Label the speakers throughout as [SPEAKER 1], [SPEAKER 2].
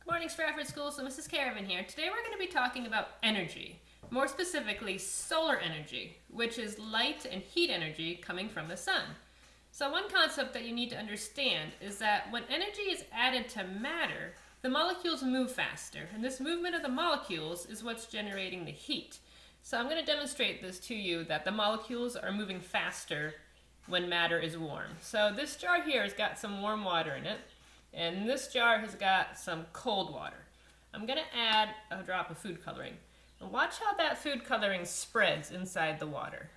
[SPEAKER 1] Good morning, Stratford School. So Mrs. Kerivan here. Today we're going to be talking about energy, more specifically solar energy, which is light and heat energy coming from the sun. So one concept that you need to understand is that when energy is added to matter, the molecules move faster, and this movement of the molecules is what's generating the heat. So I'm going to demonstrate this to you, that the molecules are moving faster when matter is warm. So this jar here has got some warm water in it, and this jar has got some cold water. I'm going to add a drop of food coloring. And watch how that food coloring spreads inside the water.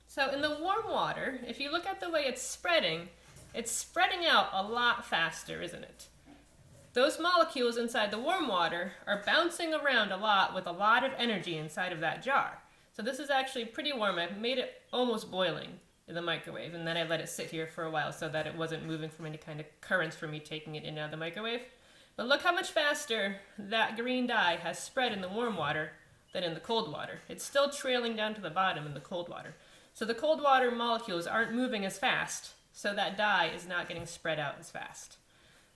[SPEAKER 1] So in the warm water, if you look at the way it's spreading out a lot faster, isn't it? Those molecules inside the warm water are bouncing around a lot with a lot of energy inside of that jar. So this is actually pretty warm. I've made it almost boiling in the microwave, and then I let it sit here for a while so that it wasn't moving from any kind of currents for me taking it in and out of the microwave. But look how much faster that green dye has spread in the warm water than in the cold water. It's still trailing down to the bottom in the cold water. So the cold water molecules aren't moving as fast, so that dye is not getting spread out as fast.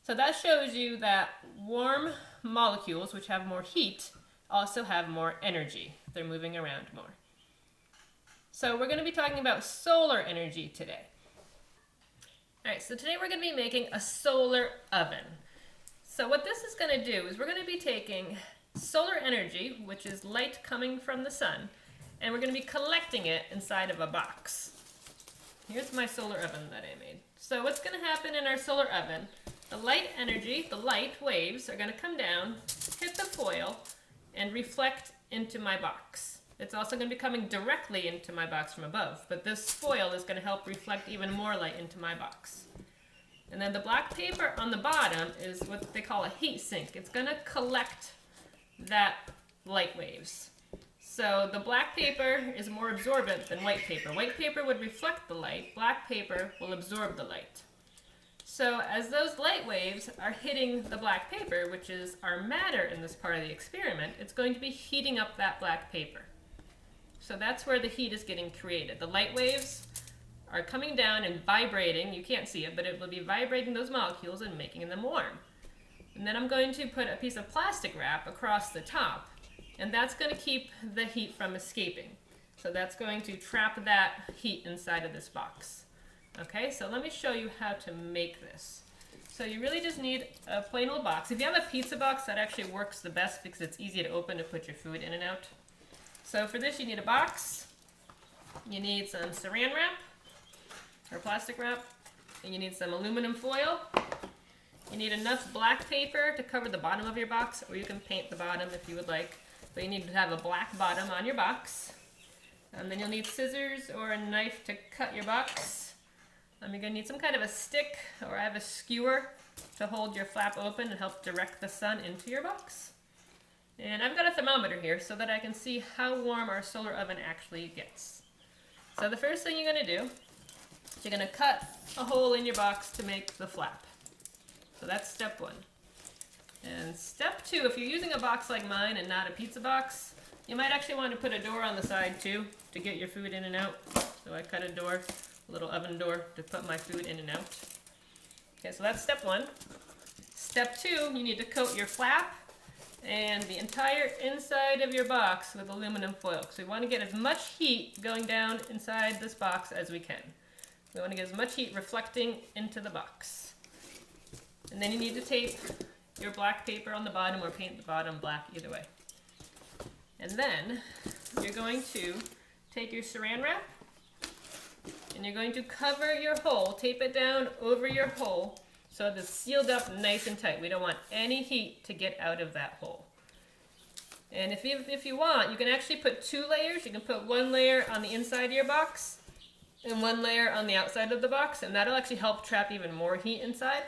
[SPEAKER 1] So that shows you that warm molecules, which have more heat, also have more energy. They're moving around more. So we're going to be talking about solar energy today. Alright, so today we're going to be making a solar oven. So what this is going to do is we're going to be taking solar energy, which is light coming from the sun, and we're going to be collecting it inside of a box. Here's my solar oven that I made. So what's going to happen in our solar oven, the light energy, the light waves, are going to come down, hit the foil, and reflect into my box. It's also going to be coming directly into my box from above, but this foil is going to help reflect even more light into my box. And then the black paper on the bottom is what they call a heat sink. It's going to collect that light waves. So the black paper is more absorbent than white paper. White paper would reflect the light. Black paper will absorb the light. So as those light waves are hitting the black paper, which is our matter in this part of the experiment, it's going to be heating up that black paper. So that's where the heat is getting created. The light waves are coming down and vibrating. You can't see it, but it will be vibrating those molecules and making them warm. And then I'm going to put a piece of plastic wrap across the top, and that's going to keep the heat from escaping. So that's going to trap that heat inside of this box. Okay, so let me show you how to make this. So you really just need a plain old box. If you have a pizza box, that actually works the best because it's easy to open to put your food in and out. So for this you need a box, you need some saran wrap, or plastic wrap, and you need some aluminum foil. You need enough black paper to cover the bottom of your box, or you can paint the bottom if you would like. But you need to have a black bottom on your box. And then you'll need scissors or a knife to cut your box. You're going to need some kind of a stick, or I have a skewer to hold your flap open and help direct the sun into your box. And I've got a thermometer here so that I can see how warm our solar oven actually gets. So the first thing you're going to do is you're going to cut a hole in your box to make the flap. So that's step one. And step two, if you're using a box like mine and not a pizza box, you might actually want to put a door on the side too to get your food in and out. So I cut a door, a little oven door, to put my food in and out. Okay, so that's step one. Step two, you need to coat your flap and the entire inside of your box with aluminum foil. So we want to get as much heat going down inside this box as we can. We want to get as much heat reflecting into the box. And then you need to tape your black paper on the bottom or paint the bottom black, either way. And then you're going to take your saran wrap and you're going to cover your hole, tape it down over your hole so it's sealed up nice and tight. We don't want any heat to get out of that hole. And if you want, you can actually put two layers. You can put one layer on the inside of your box and one layer on the outside of the box, and that'll actually help trap even more heat inside.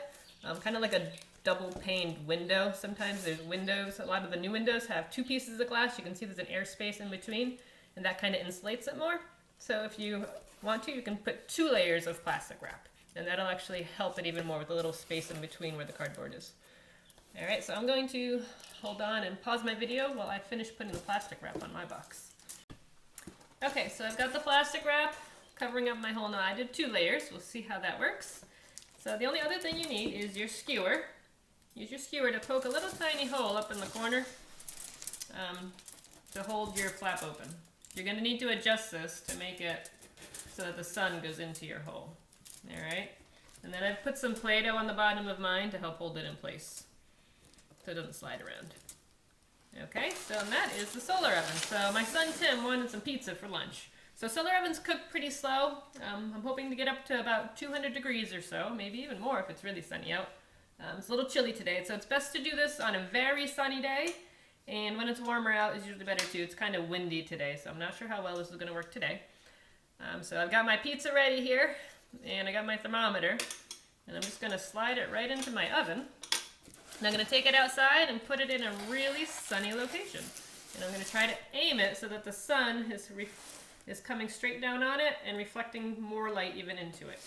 [SPEAKER 1] Kind of like a double-paned window. Sometimes there's windows. A lot of the new windows have two pieces of glass. You can see there's an air space in between, and that kind of insulates it more. So if you want to, you can put two layers of plastic wrap, and that'll actually help it even more with a little space in between where the cardboard is. Alright, so I'm going to hold on and pause my video while I finish putting the plastic wrap on my box. Okay, so I've got the plastic wrap covering up my hole now. I did 2 layers. We'll see how that works. So the only other thing you need is your skewer. Use your skewer to poke a little tiny hole up in the corner to hold your flap open. You're going to need to adjust this to make it so that the sun goes into your hole. Alright? And then I've put some Play-Doh on the bottom of mine to help hold it in place so it doesn't slide around. Okay, so that is the solar oven. So my son Tim wanted some pizza for lunch. So solar ovens cook pretty slow. I'm hoping to get up to about 200 degrees or so, maybe even more if it's really sunny out. It's a little chilly today, so it's best to do this on a very sunny day. And when it's warmer out, it's usually better too. It's kind of windy today, so I'm not sure how well this is going to work today. So I've got my pizza ready here, and I got my thermometer. And I'm just going to slide it right into my oven. And I'm going to take it outside and put it in a really sunny location. And I'm going to try to aim it so that the sun is coming straight down on it and reflecting more light even into it.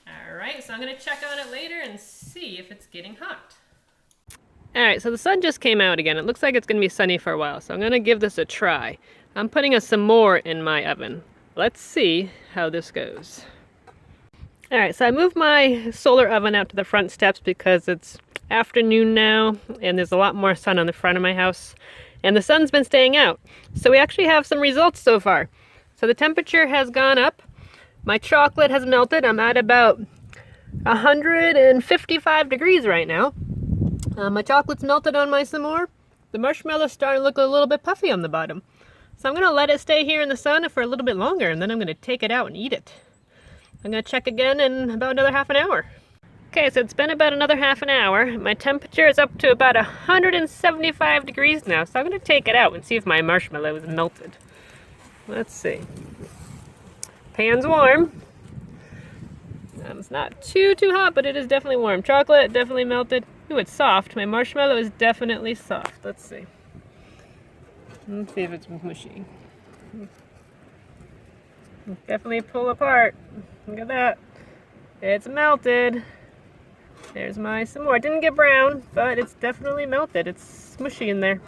[SPEAKER 1] Alright, so I'm going to check on it later and see if it's getting hot. Alright, so the sun just came out again. It looks like it's going to be sunny for a while, so I'm going to give this a try. I'm putting some more in my oven. Let's see how this goes. Alright, so I moved my solar oven out to the front steps because it's afternoon now and there's a lot more sun on the front of my house. And the sun's been staying out. So we actually have some results so far. So the temperature has gone up. My chocolate has melted. I'm at about 155 degrees right now. My chocolate's melted on my s'more. The marshmallow's starting to look a little bit puffy on the bottom. So I'm going to let it stay here in the sun for a little bit longer, and then I'm going to take it out and eat it. I'm going to check again in about another half an hour. Okay, so it's been about another half an hour. My temperature is up to about 175 degrees now, so I'm going to take it out and see if my marshmallow is melted. Let's see. Pan's warm. It's not too hot, but it is definitely warm. Chocolate definitely melted. Ooh, it's soft. My marshmallow is definitely soft. Let's see. Let's see if it's mushy. Definitely pull apart. Look at that. It's melted. There's my s'more. It didn't get brown, but it's definitely melted. It's smushy in there.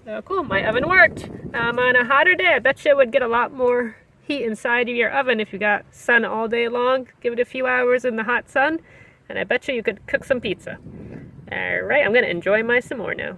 [SPEAKER 1] So cool, my oven worked. On a hotter day, I bet you it would get a lot more heat inside of your oven if you got sun all day long. Give it a few hours in the hot sun, and I bet you could cook some pizza. Alright, I'm going to enjoy my s'more now.